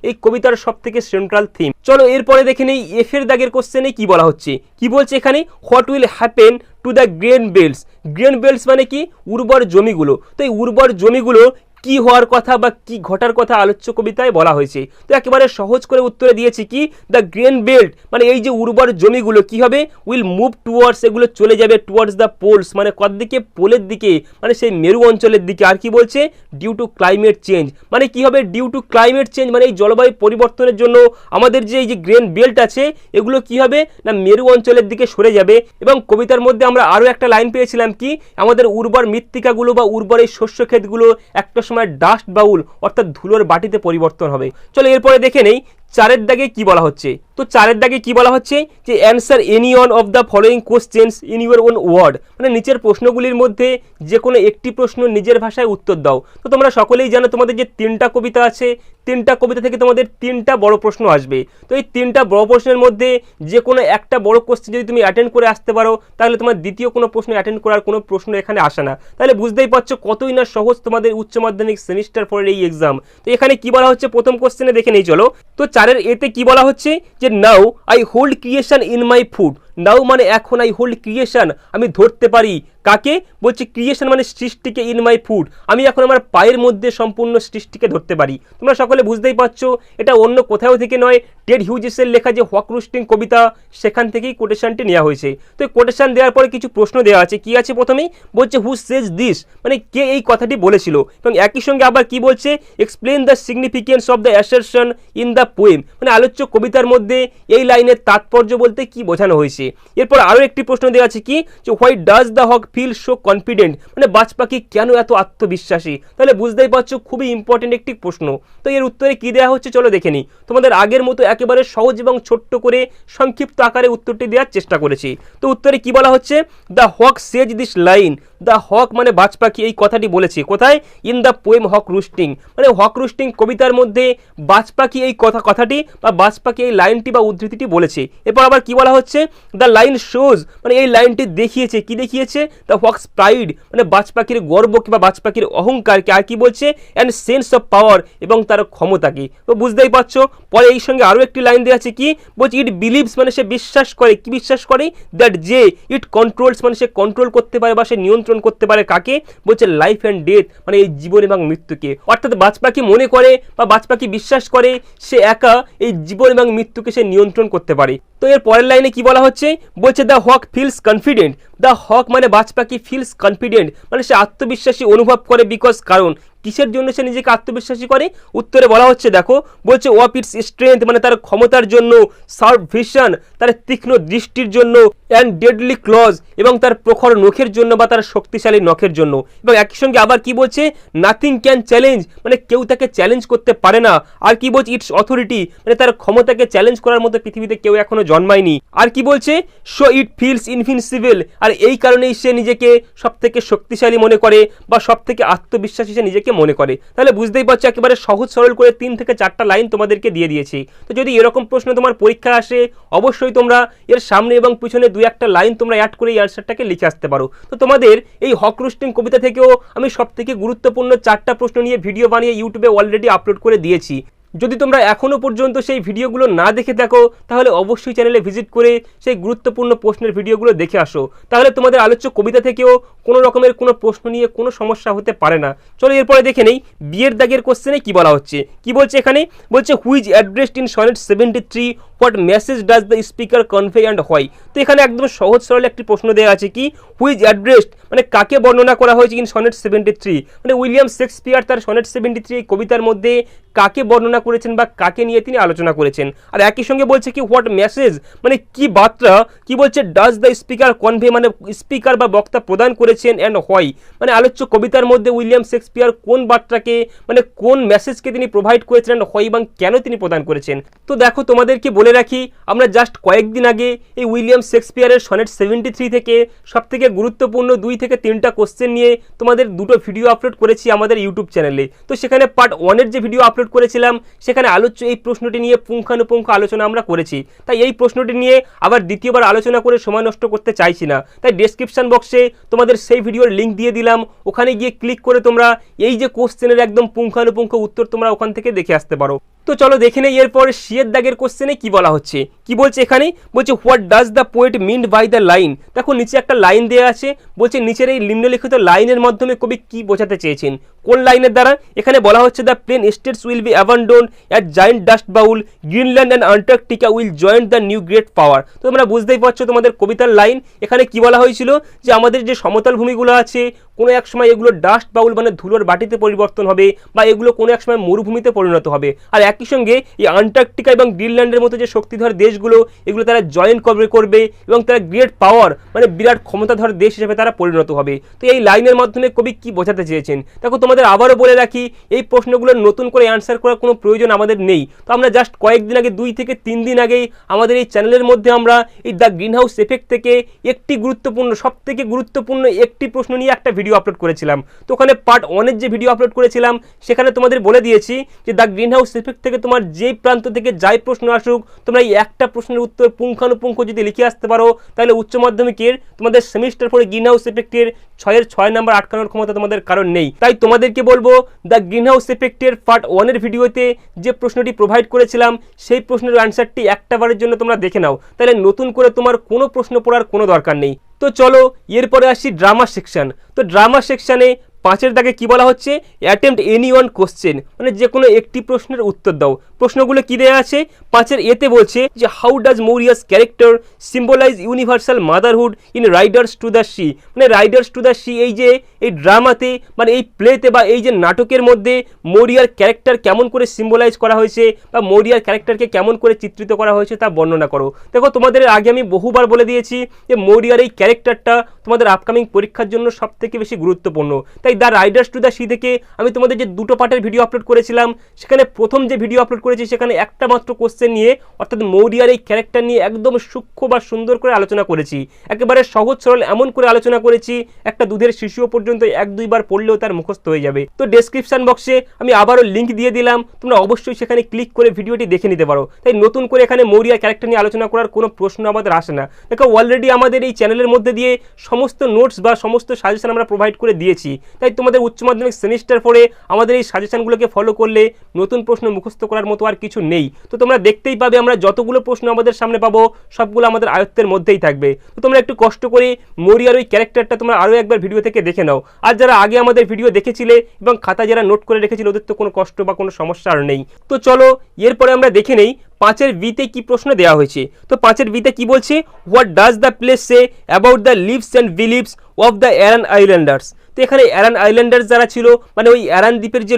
এই কবিতার সব থেকে সেন্ট্রাল থিম। চলো এরপরে দেখে নেই এফ এর দাগের কোশ্চেনে কি বলা হচ্ছে। কি বলছে এখানে, what will happen to the grain belts. Grain belts মানে কি, উর্বর জমিগুলো। তো এই উর্বর জমিগুলো কি হওয়ার কথা বা কি ঘটার কথা আলোচ্য কবিতায় বলা হয়েছে। তো একেবারে সহজ করে উত্তরে দিয়েছি কি, দ্য গ্রেন বেল্ট মানে এই যে উর্বর জমিগুলো কি হবে, উইল মুভ টুয়ার্ডস, এগুলো চলে যাবে টুয়ার্ডস দ্য পোলস, মানে কত দিকে, পোলের দিকে, মানে সেই মেরু অঞ্চলের দিকে। আর কি বলছে, ডিউ টু ক্লাইমেট চেঞ্জ, মানে কি হবে, ডিউ টু ক্লাইমেট চেঞ্জ মানে এই জলবায়ু পরিবর্তনের জন্য আমাদের যে এই যে গ্রেন বেল্ট আছে এগুলো কি হবে না মেরু অঞ্চলের দিকে সরে যাবে। এবং কবিতার মধ্যে আমরা আরও একটা লাইন পেয়েছিলাম কি, আমাদের উর্বর মৃত্তিকাগুলো বা উর্বর এই শস্য ক্ষেতগুলো একটা সময় ডাস্ট বাউল অর্থাৎ ধুলোর বাটিতে পরিবর্তন হবে। চলো এরপরে দেখে নেই চারের দাগে কি বলা হচ্ছে। তো চারের দাগে কি বলা হচ্ছে, যে answer any one of the following questions in your own word, মানে নিচের প্রশ্নগুলির মধ্যে যে কোনো একটি প্রশ্ন নিজের ভাষায় উত্তর দাও। তো তোমরা সকলেই জানো তোমাদের যে 3টা কবিতা আছে, 3টা কবিতা থেকে তোমাদের 3টা বড় প্রশ্ন আসবে। তো এই 3টা বড় প্রশ্নের মধ্যে যে কোনো একটা বড় কোশ্চেন যদি তুমি অ্যাটেন্ড করে আসতে পারো তাহলে তোমার দ্বিতীয় কোনো প্রশ্ন অ্যাটেন্ড করার কোনো প্রশ্ন এখানে আসে না। তাহলে বুঝতেই পারছো কতই না সহজ তোমাদের উচ্চ মাধ্যমিক সেমিস্টার 4 এই এক্সাম। তো এখানে কি বলা হচ্ছে প্রথম কোশ্চেনে দেখে নেই চলো। তো চারের এতে কি বলা হচ্ছে, যে now I hold creation in my food. Now মানে এখন, আই হোল্ড ক্রিয়েশন আমি ধরতে পারি কাকে, বলছে ক্রিয়েশন মানে সৃষ্টিকে, ইন মাই ফুড আমি এখন আমার পায়ের মধ্যে সম্পূর্ণ সৃষ্টিকে ধরতে পারি। তোমরা সকলে বুঝতেই পারছো এটা অন্য কোথাও থেকে নয়, টেড হিউজেসের লেখা যে হক রুস্টিং কবিতা সেখান থেকেই কোটেশনটি নেওয়া হয়েছে। তো এই কোটেশন দেওয়ার পরে কিছু প্রশ্ন দেওয়া আছে। কি আছে প্রথমেই, বলছে হু সেজ দিস, মানে কে এই কথাটি বলেছিল, এবং একই সঙ্গে আবার কি বলছে, explain the significance of the assertion in the poem, মানে আলোচ্য কবিতার মধ্যে এই লাইনের তাৎপর্য বলতে কি বোঝানো হয়েছে। এরপর আরও একটি প্রশ্ন দেওয়া আছে কি, যে why does the hawk feel so confident, মানে বাজ পাখি কেন এত আত্মবিশ্বাসী। তাহলে বুঝতেই পারছো খুবই ইম্পর্টেন্ট একটি প্রশ্ন। তো এর উত্তরে কি দেওয়া হচ্ছে চলো দেখে নিই। তোমাদের আগের মতো একেবারে সহজ এবং ছোট্ট করে সংক্ষিপ্ত আকারে উত্তরটি দেওয়ার চেষ্টা করেছি। তো উত্তরে কি বলা হচ্ছে, the hawk says this line, the hawk মানে বাজ পাখি এই কথাটি বলেছে কোথায়, in the poem Hawk Roosting, মানে হক রুস্টিং কবিতার মধ্যে বাজ পাখি এই কথাটি বা বাজ পাখি এই লাইনটি বা উদ্ধৃতিটি বলেছে। এরপর আবার কি বলা হচ্ছে, দ্য লাইন শোজ, মানে এই লাইনটি দেখিয়েছে, কি দেখিয়েছে, দ্য হকস প্রাইড, মানে বাজ পাখির গর্ব কিংবা বাজ পাখির অহংকারকে। আর কি বলছে, অ্যান্ড সেন্স অফ পাওয়ার, এবং তার ক্ষমতাকে। তো বুঝতেই পারছো পরে এই সঙ্গে আরও একটি লাইন দেওয়া আছে কি, বলছে ইট বিলিভস, মানে সে বিশ্বাস করে, কি বিশ্বাস করে, দ্যাট যে ইট কন্ট্রোলস, মানে সে কন্ট্রোল করতে পারে বা সে নিয়ন্ত্রণ করতে পারে কাকে, বলছে লাইফ অ্যান্ড ডেথ, মানে এই জীবন এবং মৃত্যুকে। অর্থাৎ বাজ পাখি মনে করে বা বাজ পাখি বিশ্বাস করে সে একা এই জীবন এবং মৃত্যুকে সে নিয়ন্ত্রণ করতে পারে। তো এর পরের লাইনে কি বলা হচ্ছে, বলছে the hawk feels confident, the hawk মানে বাজ পাখি ফিলস কনফিডেন্ট, মানে সে আত্মবিশ্বাসী অনুভব করে, বিকজ কারণ কিসের জন্য সে নিজেকে আত্মবিশ্বাসী করে। উত্তরে বলা হচ্ছে দেখো, বলছে অফ ইটস স্ট্রেংথ, মানে তার ক্ষমতার জন্য, সার্ভ ভিশন তার তীক্ষ্ণ দৃষ্টির জন্য, অ্যান্ড ডেডলি ক্লজ, এবং তার প্রখর নখের জন্য বা তার শক্তিশালী নখের জন্য। এবং একই সঙ্গে আবার কি বলছে, নাথিং ক্যান চ্যালেঞ্জ, মানে কেউ তাকে চ্যালেঞ্জ করতে পারে না। আর কি বলছে, ইটস অথরিটি, মানে তার ক্ষমতাকে চ্যালেঞ্জ করার মতো পৃথিবীতে কেউ এখনো জন্মায়নি। আর কি বলছে, সো ইট ফিলস ইনভিনসিবল, আর এই কারণেই সে নিজেকে সব থেকে শক্তিশালী মনে করে বা সব থেকে আত্মবিশ্বাসী সে নিজেকে মনে করে। তাহলে বুঝতেই পারছো, একেবারে সহজ সরল করে 3 থেকে 4টা লাইন তোমাদেরকে দিয়ে দিয়েছি। তো যদি এরকম প্রশ্ন তোমার পরীক্ষা আসে, অবশ্যই তোমরা এর সামনে এবং পিছনে 2-1টা লাইন তোমরা অ্যাড করে এই অ্যান্সারটাকে লিখে আসতে পারো। তো তোমাদের এই হক রুস্টিং কবিতা থেকেও আমি সব থেকে গুরুত্বপূর্ণ 4টা প্রশ্ন নিয়ে ভিডিও বানিয়ে ইউটিউবে অলরেডি আপলোড করে দিয়েছি। যদি তোমরা এখনও পর্যন্ত সেই ভিডিওগুলো না দেখে থাকো, তাহলে অবশ্যই চ্যানেলে ভিজিট করে সেই গুরুত্বপূর্ণ প্রশ্নের ভিডিওগুলো দেখে আসো। তাহলে তোমাদের আলোচ্য কবিতা থেকেও কোনো রকমের কোনো প্রশ্ন নিয়ে কোনো সমস্যা হতে পারে না। চলো এরপরে দেখে নেই বিয়ের দাগের কোশ্চেনে কি বলা হচ্ছে। কি বলছে এখানে, বলছে who's addressed in sonnet 73 what message does the speaker convey and why. তো এখানে একদম সহজ সরল একটি প্রশ্ন দেওয়া আছে, কি হুইজ অ্যাড্রেসড, মানে কাকে বর্ণনা করা হয়েছে ইন সনেট 73, মানে উইলিয়াম শেক্সপিয়ার তার সনেট 73 এই কবিতার মধ্যে কাকে বর্ণনা করেছেন বা কাকে নিয়ে তিনি আলোচনা করেছেন। আর একই সঙ্গে বলছে কি হোয়াট মেসেজ, মানে কি বার্তা, কি বলছে ডাজ দ্য স্পিকার কনভে, মানে স্পিকার বা বক্তা প্রদান করেছেন, অ্যান্ড হোয়াই, মানে আলোচ্য কবিতার মধ্যে উইলিয়াম শেক্সপিয়ার কোন বার্তাকে, মানে কোন মেসেজকে তিনি প্রোভাইড করেছেন, অ্যান্ড হোয়াই, এবং কেন তিনি প্রদান করেছেন। তো দেখো তোমাদেরকে বলে রাখি, আমরা জাস্ট কয়েকদিন আগে এই উইলিয়াম শেক্সপিয়ারের সনেট 73 থেকে সব থেকে গুরুত্বপূর্ণ 2 থেকে 3টা কোশ্চেন নিয়ে তোমাদের 2টো ভিডিও আপলোড করেছি আমাদের ইউটিউব চ্যানেলে। তো সেখানে পার্ট 1-এর যে ভিডিও আপলোড করেছিলাম, সেখানে আলোচ্য এই প্রশ্নটি নিয়ে পুঙ্খানুপুঙ্খ আলোচনা আমরা করেছি। তাই এই প্রশ্নটি নিয়ে আবার দ্বিতীয়বার আলোচনা করে সময় নষ্ট করতে চাইছি না। তাই ডেসক্রিপশন বক্সে তোমাদের সেই ভিডিওর লিঙ্ক দিয়ে দিলাম, ওখানে গিয়ে ক্লিক করে তোমরা এই যে কোশ্চেনের একদম পুঙ্খানুপুঙ্খ উত্তর তোমরা ওখান থেকে দেখে আসতে পারো। তো চলো দেখে নেই এরপর সিয়ের দাগের কোশ্চেনে কি বলা হচ্ছে। কি বলছে এখানে, বলছে what does the poet mean by the line. দেখো নিচে একটা লাইন দেওয়া আছে, বলছে নিচের এই নিম্নলিখিত লাইনের মাধ্যমে কবি কি বোঝাতে চেয়েছেন। কোন লাইনের দ্বারা? এখানে বলা হচ্ছে the plain states will be abandon at giant dust bowl, Greenland and Antarctica will joint the new great power. তো তোমরা বুঝতেই পারছো তোমাদের কবিতার লাইন। এখানে কি বলা হয়েছিল, যে আমাদের যে সমতল ভূমিগুলো আছে কোনো এক সময় এগুলো ডাস্ট বাউল মানে ধুলোর বাটিতে পরিবর্তন হবে, বা এগুলো কোনো এক সময় মরুভূমিতে পরিণত হবে। আর একই সঙ্গে এই আন্টার্কটিকা এবং গ্রিনল্যান্ডের মতো যে শক্তিধর দেশগুলো, এগুলো তারা জয়েন্ট করবে এবং তারা গ্রেট পাওয়ার মানে বিরাট ক্ষমতাধর দেশ হিসেবে তারা পরিণত হবে। তো এই লাইনের মাধ্যমে কবি কি বোঝাতে চেয়েছেন। দেখো তোমাদের আবারও বলে রাখি, এই প্রশ্নগুলোর নতুন করে অ্যান্সার করার কোনো প্রয়োজন আমাদের নেই। তো আমরা জাস্ট কয়েকদিন আগে 2 থেকে 3 দিন আগেই আমাদের এই চ্যানেলের মধ্যে আমরা এই দ্য গ্রিন হাউস এফেক্ট থেকে একটি গুরুত্বপূর্ণ, সব থেকে গুরুত্বপূর্ণ একটি প্রশ্ন নিয়ে একটা ভিডিও আপলোড করেছিলাম। তো ওখানে পার্ট 1-এর যে ভিডিও আপলোড করেছিলাম, সেখানে তোমাদের বলে দিয়েছি যে দ্য গ্রিন হাউস এফেক্ট থেকে তোমার যেই প্রান্ত থেকে যাই প্রশ্ন আসুক, তোমরা এই একটা প্রশ্নের উত্তর পুঙ্খানুপুঙ্খ যদি লিখে আসতে পারো, তাহলে উচ্চ মাধ্যমিকের তোমাদের সেমিস্টার 4 গ্রিন হাউস এফেক্টের 6-এর 6 নাম্বার আটকানোর ক্ষমতা তোমাদের কারণ নেই। তাই তোমাদেরকে বলবো দ্য গ্রিন হাউস এফেক্টের পার্ট 1-এর ভিডিওতে যে প্রশ্নটি প্রোভাইড করেছিলাম, সেই প্রশ্নের অ্যান্সারটি একটা বারের জন্য তোমরা দেখে নাও, তাহলে নতুন করে তোমার কোনো প্রশ্ন পড়ার কোনো দরকার নেই। তো চলো এরপরে আসি ড্রামা সেকশন। তো ড্রামা সেকশনে 5-এর দাগে কি বলা হচ্ছে, অ্যাটেম্পট এনি ওয়ান কোশ্চেন, মানে যে কোনো একটি প্রশ্নের উত্তর দাও। প্রশ্নগুলো কি দেওয়া আছে, 5-এর এতে বলছে যে how does Maurya's character symbolise universal motherhood in Riders to the Sea, মানে রাইডার্স টু দ্য সি এই যে এই ড্রামাতে মানে এই প্লেতে বা এই যে নাটকের মধ্যে মৌরিয়ার ক্যারেক্টার কেমন করে সিম্বলাইজ করা হয়েছে বা মৌরিয়ার ক্যারেক্টারকে কেমন করে চিত্রিত করা হয়েছে তা বর্ণনা করো। দেখো তোমাদের আগে আমি বহুবার বলে দিয়েছি যে মৌরিয়ার এই ক্যারেক্টারটা তোমাদের আপকামিং পরীক্ষার জন্য সব থেকে বেশি গুরুত্বপূর্ণ। তাই the Riders to the C থেকে আমি তোমাদের যে 2টো পার্টের ভিডিও আপলোড করেছিলাম, সেখানে প্রথম যে ভিডিও আপলোড করেছি সেখানে একটা মাত্র কোশ্চেন নিয়ে, অর্থাৎ মৌরিয়ার এই ক্যারেক্টার নিয়ে একদম সূক্ষ্ম বা সুন্দর করে আলোচনা করেছি। একেবারে সহজ সরল এমন করে আলোচনা করেছি, একটা দুধের শিশুও পর্যন্ত 1-2 বার পড়লেও তার মুখস্থ হয়ে যাবে। তো ডেসক্রিপশন বক্সে আমি আবারও লিঙ্ক দিয়ে দিলাম, তোমরা অবশ্যই সেখানে ক্লিক করে ভিডিওটি দেখে নিতে পারো। তাই নতুন করে এখানে মৌরিয়ার ক্যারেক্টার নিয়ে আলোচনা করার কোনো প্রশ্ন আমাদের আসে না। দেখো অলরেডি আমাদের এই চ্যানেলের মধ্যে দিয়ে সমস্ত নোটস বা সমস্ত সাজেশন আমরা প্রোভাইড করে দিয়েছি। তাই তোমাদের উচ্চ মাধ্যমিক সেমিস্টার 4-এ আমাদের এই সাজেশনগুলোকে ফলো করলে নতুন প্রশ্ন মুখস্থ করার মতো আর কিছু নেই। তো তোমরা দেখতেই পাবে আমরা যতগুলো প্রশ্ন আমাদের সামনে পাবো সবগুলো আমাদের আয়ত্তের মধ্যেই থাকবে। তো তোমরা একটু কষ্ট করে মৌরিয়ার ওই ক্যারেক্টারটা তোমরা আরও একবার ভিডিও থেকে দেখে নাও। আর যারা আগে আমাদের ভিডিও দেখেছিলে এবং খাতা যারা নোট করে রেখেছিল, ওদের তো কোনো কষ্ট বা কোনো সমস্যা আর নেই। তো চলো এরপরে আমরা দেখে নেই 5-এর বিতে কি প্রশ্ন দেওয়া হয়েছে। তো 5-এর বিতে কি বলছে, what does the plays say about the lives and believes of the Aran Islanders. তো এখানে অ্যারান আইল্যান্ডার্স যারা ছিল, মানে ওই অ্যারান দ্বীপের যে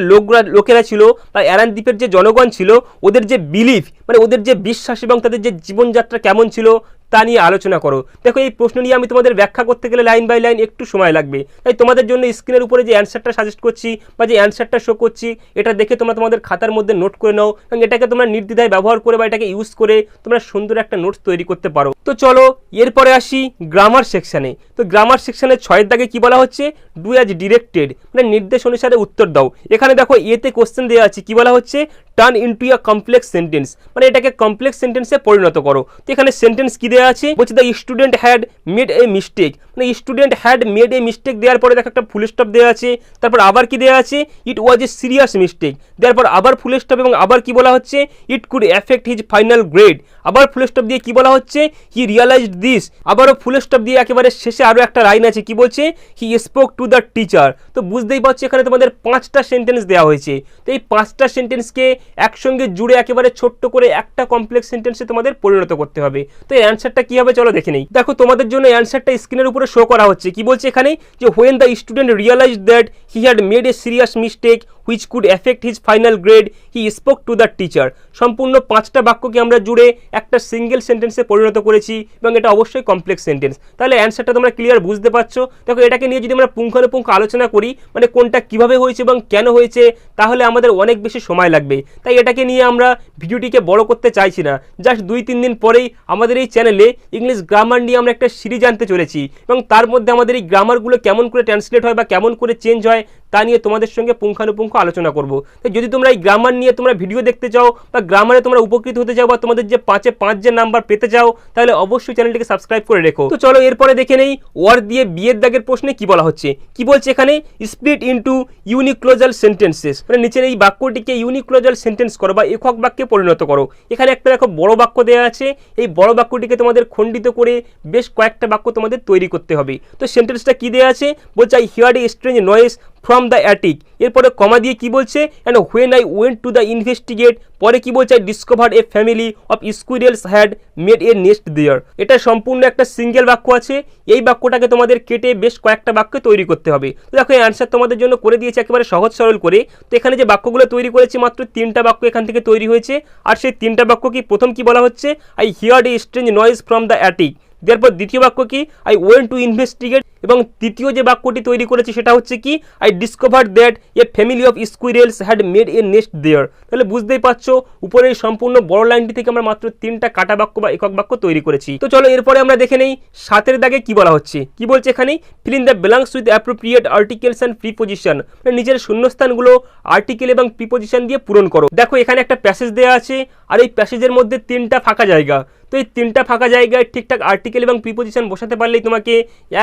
লোকেরা ছিল বা অ্যারান দ্বীপের যে জনগণ ছিল, ওদের যে বিলিফ মানে ওদের যে বিশ্বাস এবং তাদের যে জীবনযাত্রা কেমন ছিল তা নিয়ে আলোচনা করো। দেখো এই প্রশ্ন নিয়ে আমি তোমাদের ব্যাখ্যা করতে গেলে লাইন বাই লাইন একটু সময় লাগবে, তাই তোমাদের জন্য স্ক্রিনের উপরে যে অ্যান্সারটা সাজেস্ট করছি বা যে অ্যান্সারটা শো করছি এটা দেখে তোমরা তোমাদের খাতার মধ্যে নোট করে নাও, এবং এটাকে তোমরা নির্দ্বিধায় ব্যবহার করে বা এটাকে ইউজ করে তোমরা সুন্দর একটা নোটস তৈরি করতে পারো। তো চলো এরপরে আসি গ্রামার সেকশনে। তো গ্রামার সেকশনের 6 দাগে কি বলা হচ্ছে, ডু অ্যাজ ডিরেক্টেড, মানে নির্দেশ অনুসারে উত্তর দাও। এখানে দেখো এতে কোশ্চেন দেওয়া আছে, কি বলা হচ্ছে, turn into a complex sentence, মানে এটাকে কমপ্লেক্স সেন্টেন্সে পরিণত করো। তো এখানে সেন্টেন্স কি দেওয়া আছে, বলছে the student had made a mistake, মানে student had made a mistake দেওয়ার পরে দেখো একটা ফুল স্টপ দেওয়া আছে, তারপর আবার কি দেওয়া আছে, ইট ওয়াজ এ সিরিয়াস মিস্টেক দেওয়ার পর আবার ফুল স্টপ, এবং আবার কি বলা হচ্ছে, it could effect his final grade, আবার ফুল স্টপ দিয়ে কি বলা হচ্ছে, হি রিয়ালাইজড দিস, আবারও ফুল স্টপ দিয়ে একেবারে শেষে আরও একটা লাইন আছে, কি বলছে, he spoke to the teacher. তো বুঝতেই পারছো এখানে তোমাদের 5টা সেন্টেন্স দেওয়া হয়েছে। তো এই 5টা সেন্টেন্সকে একসঙ্গে জুড়ে একেবারে ছোট্ট করে একটা কমপ্লেক্স সেন্টেন্সে তোমাদের পরিণত করতে হবে। তো এই অ্যান্সারটা কি হবে চলো দেখে নেই। দেখো তোমাদের জন্য অ্যান্সারটা স্ক্রিনের উপরে শো করা হচ্ছে, কি বলছে এখানে, যে when the student realised that he had made A serious mistake which could effect his final grade he spoke to the teacher. সম্পূর্ণ 5টা বাক্যকে আমরা জুড়ে একটা সিঙ্গেল সেন্টেন্সে পরিণত করেছি, এবং এটা অবশ্যই কমপ্লেক্স সেন্টেন্স। তাহলে অ্যান্সারটা তোমরা ক্লিয়ার বুঝতে পারছো। দেখো এটাকে নিয়ে যদি আমরা পুঙ্খানুপুঙ্খ আলোচনা করি, মানে কোনটা কিভাবে হয়েছে এবং কেন হয়েছে, তাহলে আমাদের অনেক বেশি সময় লাগবে। তাই এটাকে নিয়ে আমরা ভিডিওটিকে বড় করতে চাইছি না। জাস্ট 2-3 দিন পরেই আমাদের এই চ্যানেলে ইংলিশ গ্রামার নিয়ে আমরা একটা সিরিজ আনতে চলেছি, এবং তার মধ্যে আমাদের এই গ্রামারগুলো কেমন করে ট্রান্সলেট হয় বা কেমন করে চেঞ্জ হয় তা নিয়ে তোমাদের সঙ্গে পুঙ্খানুপুঙ্খ আলোচনা করব। তাই যদি তোমরা এই গ্রামার নিয়ে তোমরা ভিডিও দেখতে চাও বা গ্রামারে তোমরা উপকৃত হতে চাও বা তোমাদের যে 5-এ 5 যে নাম্বার পেতে চাও, তাহলে অবশ্যই চ্যানেলটিকে সাবস্ক্রাইব করে রেখো। তো চলো এরপরে দেখে নেই ওয়ার্ড দিয়ে বিয়ের দাগের প্রশ্নে কি বলা হচ্ছে। কি বলছে এখানে, স্প্লিট ইনটু ইউনিক্লোজাল সেন্টেন্সেস, মানে নিচের এই বাক্যটিকে ইউনিক্লোজাল সেন্টেন্স করো বা একক বাক্যে পরিণত করো। এখানে একটা দেখো বড় বাক্য দেওয়া আছে, এই বড় বাক্যটিকে তোমাদের খণ্ডিত করে বেশ কয়েকটা বাক্য তোমাদের তৈরি করতে হবে। তো সেন্টেন্সটা কি দেওয়া আছে, বলছে I heard a strange noise from the attic, এরপরে কমা দিয়ে কি বলছে, and when I went to the investigate, পরে কি বলছে, I discovered a family of squirrels had made a nest there. এটা সম্পূর্ণ একটা সিঙ্গেল বাক্য আছে, এই বাক্যটাকে তোমাদের কেটে বেশ কয়েকটা বাক্য তৈরি করতে হবে। তো দেখো এই অ্যান্সার তোমাদের জন্য করে দিয়েছে একেবারে সহজ সরল করে। তো এখানে যে বাক্যগুলো তৈরি করেছি মাত্র 3টা বাক্য এখান থেকে তৈরি হয়েছে, আর সেই 3টা বাক্য কি, প্রথম কি বলা হচ্ছে, I heard a strange noise from the attic, তারপর দ্বিতীয় বাক্য কি, আই ওয়েন্ট টু ইনভেস্টিগেট, এবং তৃতীয় যে বাক্যটি তৈরি করেছি সেটা হচ্ছে কি, I discovered that a family of squirrels had made a nest there. তাহলে বুঝতেই পারছো উপরে এই সম্পূর্ণ বড় লাইনটি থেকে আমরা মাত্র 3টা কাটা বাক্য বা একক বাক্য তৈরি করেছি। তো চলো এরপরে আমরা দেখে নেই 7-এর দাগে কি বলা হচ্ছে। কি বলছে এখানে, fill in the blanks with appropriate articles and preposition, মানে নিজের শূন্যস্থানগুলো আর্টিকেল এবং প্রিপোজিশন দিয়ে পূরণ করো। দেখো এখানে একটা প্যাসেজ দেওয়া আছে, আর এই প্যাসেজের মধ্যে 3টা ফাঁকা জায়গা। তো এই 3টা ফাঁকা জায়গায় ঠিকঠাক আর্টিকেল এবং প্রিপোজিশন বসাতে পারলেই তোমাকে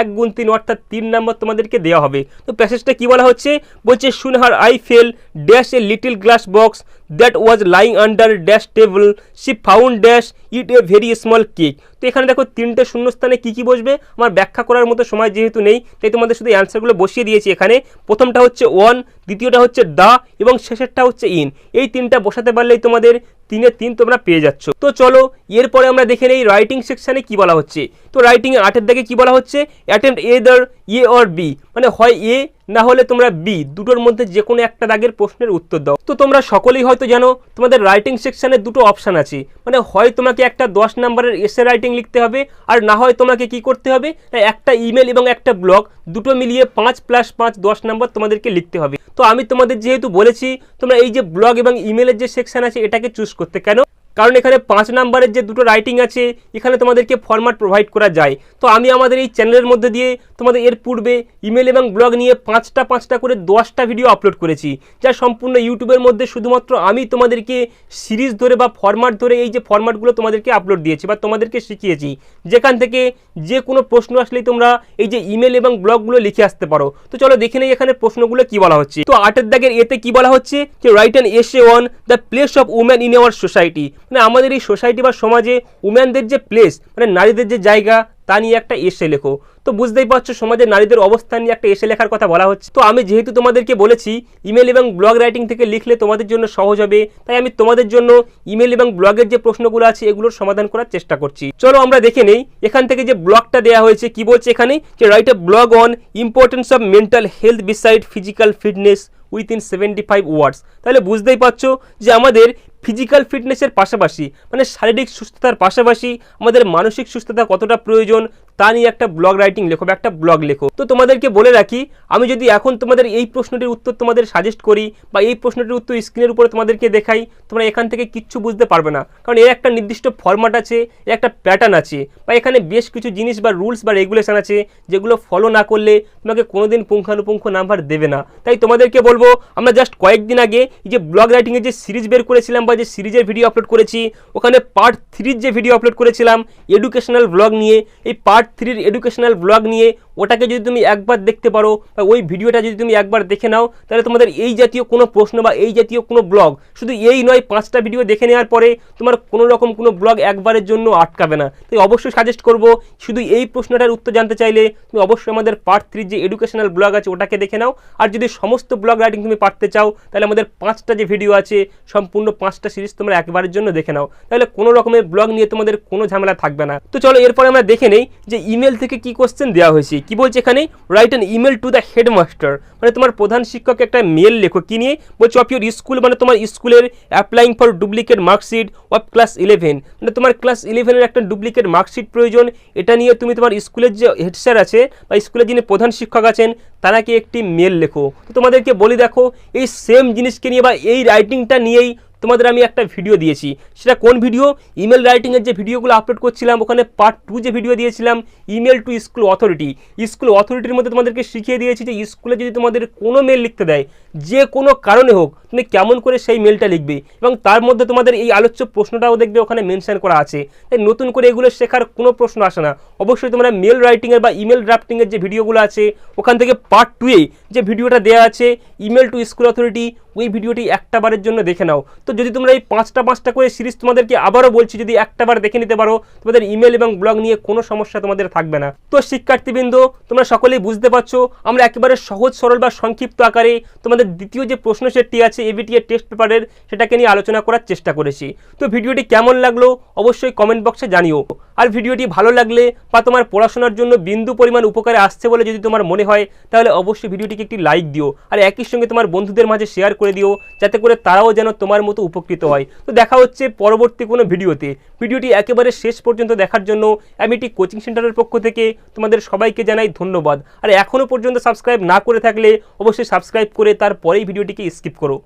1 গুণ 3 অর্থাৎ 3 নাম্বার তোমাদেরকে দেওয়া হবে। তো প্যাসেজটা কি বলা হচ্ছে, বলছে শুন her I fail dash a little glass box that was lying under dash table, she found dash it a very small cake. তো এখানে দেখো 3টে শূন্যস্থানে কি কি বসবে, আমার ব্যাখ্যা করার মতো সময় যেহেতু নেই, তাই তোমাদের শুধু অ্যান্সারগুলো বসিয়ে দিয়েছি এখানে। প্রথমটা হচ্ছে ওয়ান, দ্বিতীয়টা হচ্ছে দা, এবং শেষেরটা হচ্ছে ইন। এই 3টা বসাতে পারলেই তোমাদের 3-এ 3 তোমরা পেয়ে যাচ্ছ। তো চলো এরপরে আমরা দেখে নেই রাইটিং সেকশনে কি বলা হচ্ছে। তো রাইটিংয়ে 8-এর দাগে কি বলা হচ্ছে, attempt either a or B, মানে হয় এ না হলে তোমরা বি, দুটোর মধ্যে যে কোনো একটা দাগের প্রশ্নের উত্তর দাও। তো তোমরা সকলেই হয়তো জানো তোমাদের রাইটিং সেকশনে 2টো অপশান আছে, মানে হয় তোমাকে একটা 10 নম্বরের এসে রাইটিং লিখতে হবে, আর না হয় তোমাকে কি করতে হবে, একটা ইমেল এবং একটা ব্লগ, দুটো মিলিয়ে 5+5 10 নম্বর তোমাদেরকে লিখতে হবে। তো আমি তোমাদের যেহেতু বলেছি তোমরা এই যে ব্লগ এবং ইমেলের যে সেকশন আছে এটাকে চুজ করতে, কেন, কারণ এখানে 5 নাম্বারের যে 2টো রাইটিং আছে এখানে তোমাদেরকে ফরম্যাট প্রোভাইড করা যায়। তো আমি আমাদের এই চ্যানেলের মধ্যে দিয়ে তোমাদের এর পূর্বে ইমেল এবং ব্লগ নিয়ে 5টা করে 10টা ভিডিও আপলোড করেছি, যা সম্পূর্ণ ইউটিউবের মধ্যে শুধুমাত্র আমি তোমাদেরকে সিরিজ ধরে বা ফরম্যাট ধরে এই যে ফরম্যাটগুলো তোমাদেরকে আপলোড দিয়েছি বা তোমাদেরকে শিখিয়েছি, যেখান থেকে যে কোনো প্রশ্ন আসলেই তোমরা এই যে ইমেল এবং ব্লগগুলো লিখে আসতে পারো। তো চলো দেখে নেই এখানে প্রশ্নগুলো কি বলা হচ্ছে। তো 8-এর দাগের এতে কি বলা হচ্ছে, যে write an essay on the place of woman in our society, মানে আমাদের এই সোসাইটি বা সমাজে উম্যানদের যে প্লেস, মানে নারীদের যে জায়গা, তা নিয়ে একটা এসে লেখো। তো বুঝতেই পারছো সমাজের নারীদের অবস্থান নিয়ে একটা এসে লেখার কথা বলা হচ্ছে। তো আমি যেহেতু তোমাদেরকে বলেছি ইমেল এবং ব্লগ রাইটিং থেকে লিখলে তোমাদের জন্য সহজ হবে, তাই আমি তোমাদের জন্য ইমেল এবং ব্লগের যে প্রশ্নগুলো আছে এগুলোর সমাধান করার চেষ্টা করছি। চলো আমরা দেখে নেই এখান থেকে যে ব্লগটা দেওয়া হয়েছে কি বলছে এখানে, যে write a blog on importance of mental health beside physical fitness within 75 ওয়ার্ডস। তাহলে বুঝতেই পারছো যে আমাদের ফিজিক্যাল ফিটনেসের পাশাপাশি মানে শারীরিক সুস্থতার পাশাপাশি আমাদের মানসিক সুস্থতা কতটা প্রয়োজন তা নিয়ে একটা ব্লগ রাইটিং লেখো বা একটা ব্লগ লেখো। তো তোমাদেরকে বলে রাখি, আমি যদি এখন তোমাদের এই প্রশ্নটির উত্তর তোমাদের সাজেস্ট করি বা এই প্রশ্নটির উত্তর স্ক্রিনের উপরে তোমাদেরকে দেখাই, তোমরা এখান থেকে কিচ্ছু বুঝতে পারবে না, কারণ এর একটা নির্দিষ্ট ফরম্যাট আছে, এর একটা প্যাটার্ন আছে, বা এখানে বেশ কিছু জিনিস বা রুলস বা রেগুলেশন আছে যেগুলো ফলো না করলে তোমাকে কোনোদিন পুঙ্খানুপুঙ্খ নাম্বার দেবে না। তাই তোমাদেরকে বলবো, আমরা জাস্ট কয়েকদিন আগে এই যে ব্লগ রাইটিংয়ের যে সিরিজ বের করেছিলাম বা যে সিরিজের ভিডিও আপলোড করেছি, ওখানে পার্ট 3 যে ভিডিও আপলোড করেছিলাম এডুকেশনাল ব্লগ নিয়ে, এই পার্ট 3 এডুকেশনাল ব্লগ নিয়ে, ওটাকে যদি তুমি একবার দেখতে পারো বা ওই ভিডিওটা যদি তুমি একবার দেখে নাও, তাহলে তোমাদের এই জাতীয় কোনো প্রশ্ন বা এই জাতীয় কোনো ব্লগ, শুধু এই নয় 5টা ভিডিও দেখে নেওয়ার পরে তোমার কোনো রকম কোনো ব্লগ একবারের জন্য আটকাবে না। তাই অবশ্যই সাজেস্ট করবো, শুধু এই প্রশ্নটার উত্তর জানতে চাইলে তুমি অবশ্যই আমাদের পার্ট 3 যে এডুকেশনাল ব্লগ আছে ওটাকে দেখে নাও। আর যদি সমস্ত ব্লগ রাইটিং তুমি পারতে চাও, তাহলে আমাদের 5টা যে ভিডিও আছে সম্পূর্ণ 5টা সিরিজ তোমরা একবারের জন্য দেখে নাও, তাহলে কোনো রকমের ব্লগ নিয়ে তোমাদের কোনো ঝামেলা থাকবে না। তো চলো এরপরে আমরা দেখে নেই যে ইমেল থেকে কি কোশ্চেন দেওয়া হয়েছে। কি বলছে এখানে, write an email to the headmaster, মানে তোমার প্রধান শিক্ষককে একটা মেল লেখো। কি নিয়ে বলছো, অফ ইউর স্কুল, মানে তোমার স্কুলের applying for duplicate marksheet of class 11, মানে তোমার ক্লাস 11-এর একটা ডুপ্লিকেট মার্কশিট প্রয়োজন। এটা নিয়ে তুমি তোমার স্কুলের যে হেড স্যার আছে বা স্কুলের যিনি প্রধান শিক্ষক আছেন তারাকে একটি মেল লেখো। তো তোমাদেরকে বলি, দেখো এই সেম জিনিসকে নিয়ে বা এই রাইটিংটা নিয়েই তোমাদের আমি একটা ভিডিও দিয়েছি। সেটা কোন ভিডিও, ইমেল রাইটিংয়ের যে ভিডিওগুলো আপলোড করছিলাম ওখানে পার্ট 2 যে ভিডিও দিয়েছিলাম email to school authority. School অথরিটির মধ্যে তোমাদেরকে শিখিয়ে দিয়েছি যে স্কুলে যদি তোমাদের কোনো মেল লিখতে দেয়, যে কোনো কারণে হোক, তুমি কেমন করে সেই মেলটা লিখবে, এবং তার মধ্যে তোমাদের এই আলোচ্য প্রশ্নটাও দেখবে ওখানে মেনশন করা আছে। তাই নতুন করে এগুলো শেখার কোনো প্রশ্ন আসে না। অবশ্যই তোমরা মেল রাইটিংয়ের বা ইমেল ড্রাফটিংয়ের যে ভিডিওগুলো আছে ওখান থেকে পার্ট 2-এ যে ভিডিওটা দেওয়া আছে ইমেল টু স্কুল অথরিটি, ওই ভিডিওটি একটা বারের জন্য দেখে নাও। তো যদি তোমরা এই 5টা করে সিরিজ, তোমাদেরকে আবারও বলছি, যদি একটা বার দেখে নিতে পারো, তোমাদের ইমেল এবং ব্লগ নিয়ে কোনো সমস্যা তোমাদের থাকবে না। তো শিক্ষার্থীবৃন্দ, তোমরা সকলেই বুঝতে পারছো আমরা একেবারে সহজ সরল বা সংক্ষিপ্ত আকারে তোমাদের দ্বিতীয় যে প্রশ্ন সেটটি আছে এবিটিএ টেস্ট পেপারের, সেটাকে নিয়ে আলোচনা করার চেষ্টা করেছি। তো ভিডিওটি কেমন লাগলো অবশ্যই কমেন্ট বক্সে জানিও। আর ভিডিওটি ভালো লাগলে বা তোমার পড়াশোনার জন্য বিন্দু পরিমাণ উপকারে আসছে বলে যদি তোমার মনে হয়, তাহলে অবশ্যই ভিডিওটিকে একটি লাইক দিও, আর একই সঙ্গে তোমার বন্ধুদের মাঝে শেয়ার করে দিও, যাতে করে তারাও যেন তোমার মতো উপকৃত হয়। তো দেখা হচ্ছে পরবর্তী কোনো ভিডিওতে। ভিডিওটি একেবারে শেষ পর্যন্ত দেখার জন্য অ্যামিটি কোচিং সেন্টারের পক্ষ থেকে তোমাদের সবাইকে জানাই ধন্যবাদ। আর এখনও পর্যন্ত সাবস্ক্রাইব না করে থাকলে অবশ্যই সাবস্ক্রাইব করে তারপরেই ভিডিওটিকে স্কিপ করো।